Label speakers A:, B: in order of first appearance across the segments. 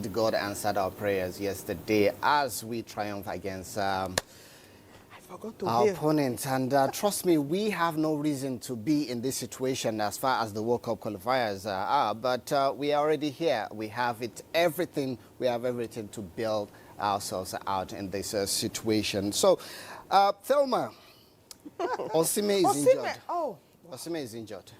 A: God answered our prayers yesterday as we triumph against our opponent. And trust me, we have no reason to be in this situation as far as the World Cup qualifiers are. But we are already here. We have everything. We have everything to build ourselves out in this situation. So, Thelma, Osimhen is injured. Osimhen is injured.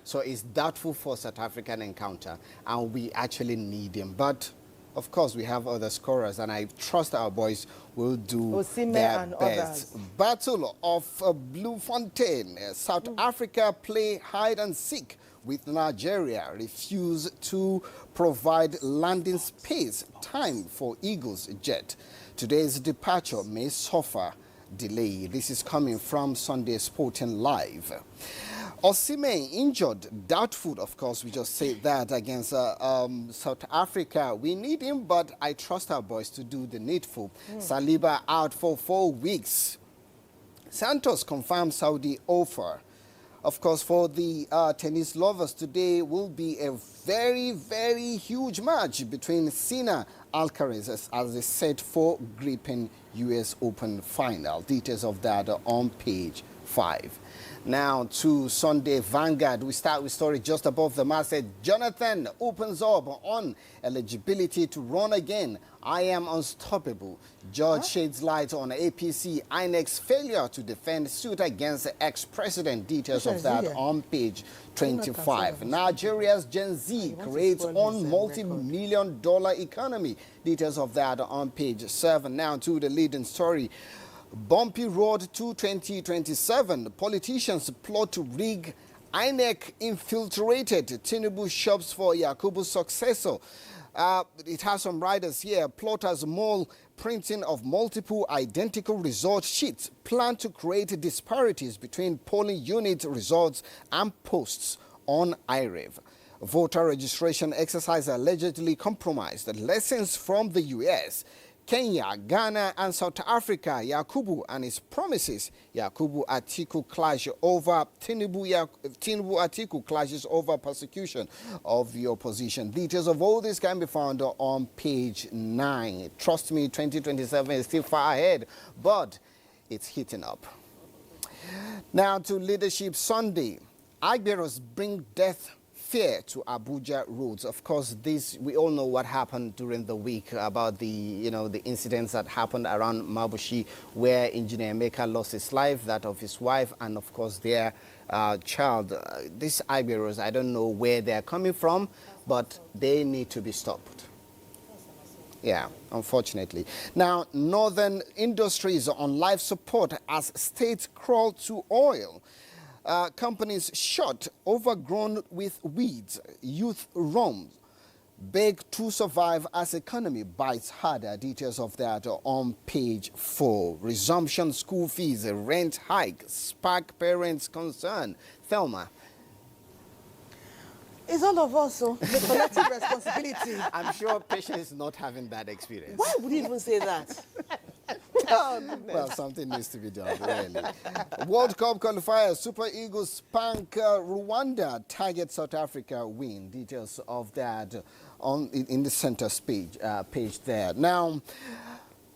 A: So it's doubtful for South African encounter, and we actually need him. But of course, we have other scorers, and I trust our boys will do their best. Battle of Bloemfontein. South Africa play hide and seek with Nigeria. Refuse to provide landing space time for Eagles jet. Today's departure may suffer delay. This is coming from Sunday Sporting Live. Osimhen injured, doubtful, of course, we just said that against South Africa. We need him, but I trust our boys to do the needful. Saliba out for 4 weeks. Santos confirmed Saudi offer. Of course, for the tennis lovers, today will be a very, very huge match between Sinner Alcaraz as they set for gripping US Open final. Details of that are on page 5. Now to Sunday Vanguard. We start with story just above the masthead. Jonathan opens up on eligibility to run again. I am unstoppable. Judge shades light on APC INEC's failure to defend suit against the ex-president. Details of that on page 25. Nigeria's Gen Z creates on multi-million-dollar economy. Details of that on page 7. Now to the leading story. Bumpy road to 2027. Politicians plot to rig. INEC infiltrated. Tinubu shops for Yakubu's successor. It has some riders here. Plotters mall printing of multiple identical result sheets. Plan to create disparities between polling unit results and posts on IREV. Voter registration exercise allegedly compromised. Lessons from the U.S. Kenya, Ghana, and South Africa. Yakubu and his promises. Yakubu Atiku clash over Tinubu Atiku clashes over persecution of the opposition. Details of all this can be found on page 9. Trust me, 2027 is still far ahead, but it's heating up. Now to Leadership Sunday. Agberos bring death fear to Abuja roads. Of course, this, we all know what happened during the week about the incidents that happened around Mabushi, where Engineer Maker lost his life, that of his wife, and of course their child. These Iberos, I don't know where they're coming from, but they need to be stopped. Yeah, unfortunately. Now, Northern Industries on life support as states crawl to oil. Companies shot, overgrown with weeds. Youth roams, beg to survive as economy bites harder. Details of that are on page 4. Resumption school fees, rent hike, spark parents' concern. Thelma.
B: It's all of us, so the collective responsibility.
A: I'm sure Patience is not having that experience.
B: Why would you even say that?
A: Well, something needs to be done, really. World Cup qualifiers, Super Eagles spank Rwanda, target South Africa win. Details of that in the center page there. Now,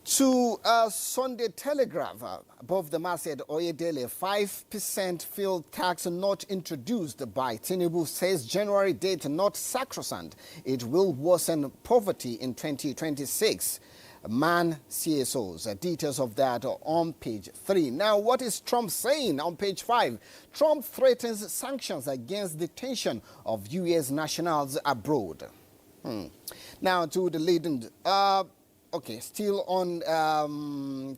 A: to Sunday Telegraph, above the masthead, Oyedele, 5% fuel tax not introduced by Tinubu, says January date not sacrosanct. It will worsen poverty in 2026. Man CSOs. Details of that are on page 3. Now, what is Trump saying on page 5? Trump threatens sanctions against detention of U.S. nationals abroad. Now, to the leading... Okay, still on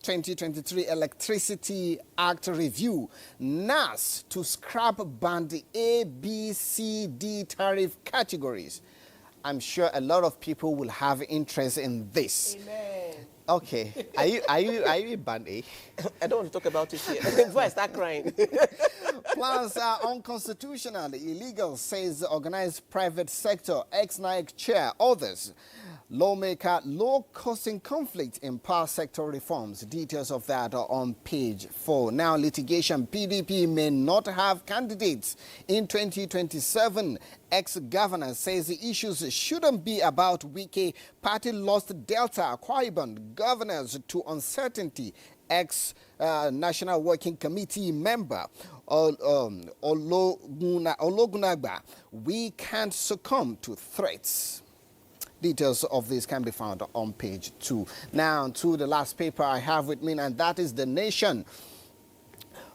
A: 2023 Electricity Act review. NAS to scrap band A, B, C, D tariff categories. I'm sure a lot of people will have interest in this.
B: Amen.
A: Okay, are you band A?
B: I don't want to talk about it here. Before I start crying.
A: Plans are unconstitutional, illegal, says the organized private sector, ex-NIC chair, others. Lawmaker low causing conflict in power sector reforms. Details of that are on page 4. Now, litigation. PDP may not have candidates in 2027. Ex-governor says the issues shouldn't be about Wike. Party lost Delta, Akwa Ibom governors to uncertainty. Ex-National Working Committee member Ologunagba. We can't succumb to threats. Details of this can be found on page 2. Now to the last paper I have with me, and that is The Nation.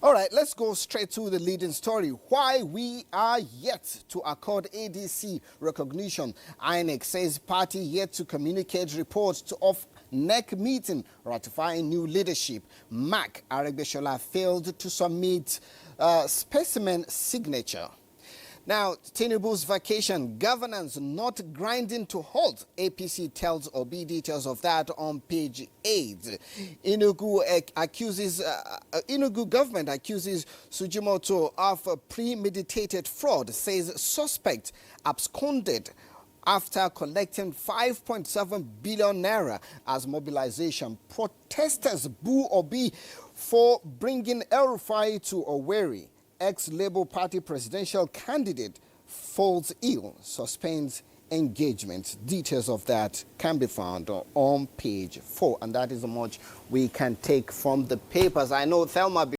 A: All right, let's go straight to the leading story. Why we are yet to accord ADC recognition. INEC says party yet to communicate reports of NEC meeting ratifying new leadership. MAC Aregbesola failed to submit specimen signature. Now, Tinubu's vacation, governance not grinding to halt. APC tells Obi. Details of that on page 8. Enugu government accuses Sujimoto of premeditated fraud, says suspect absconded after collecting 5.7 billion naira as mobilization. Protesters boo Obi for bringing El-Rufai to Owerri. Ex-Labour Party presidential candidate falls ill, suspends engagement. Details of that can be found on page 4. And that is how much we can take from the papers. I know Thelma